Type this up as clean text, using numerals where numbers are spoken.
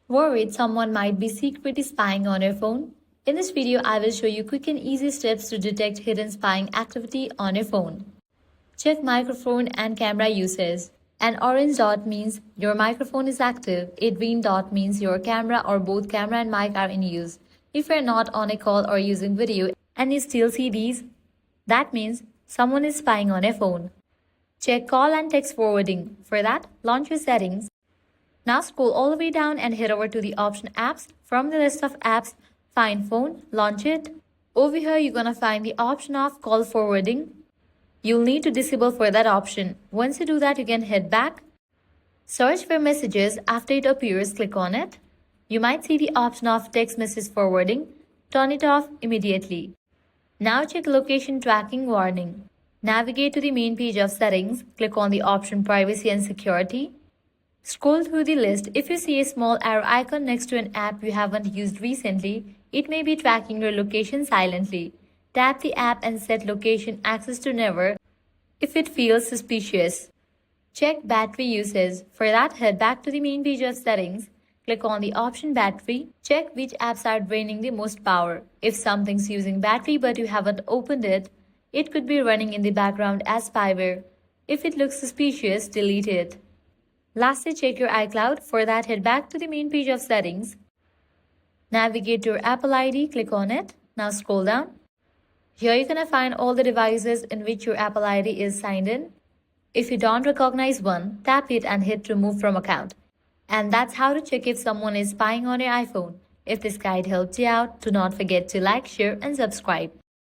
Worried someone might be secretly spying on your phone? In this video, I will show you quick and easy steps to detect hidden spying activity on your phone. Check microphone and camera uses. An orange dot means your microphone is active. A green dot means your camera or both camera and mic are in use. If you're not on a call or using video and you still see these, that means someone is spying on your phone. Check call and text forwarding. For that, launch your settings. Now scroll all the way down and head over to the option apps. From the list of apps, find phone, launch it. Over here, you're gonna find the option of call forwarding. You'll need to disable for that option. Once you do that, you can head back. Search for messages. After it appears, click on it. You might see the option of text message forwarding. Turn it off immediately. Now check location tracking warning. Navigate to the main page of settings. Click on the option privacy and security. Scroll through the list. If you see a small arrow icon next to an app you haven't used recently, it may be tracking your location silently. Tap the app and set location access to never if it feels suspicious. Check battery usage. For that, head back to the main page of settings. Click on the option battery. Check which apps are draining the most power. If something's using battery but you haven't opened it, it could be running in the background as spyware. If it looks suspicious, delete it. Lastly, check your iCloud. For that, head back to the main page of settings. Navigate to your Apple ID, click on it. Now scroll down. Here you're gonna find all the devices in which your Apple ID is signed in. If you don't recognize one, tap it and hit remove from account. And that's how to check if someone is spying on your iPhone. If this guide helped you out, do not forget to like, share and subscribe.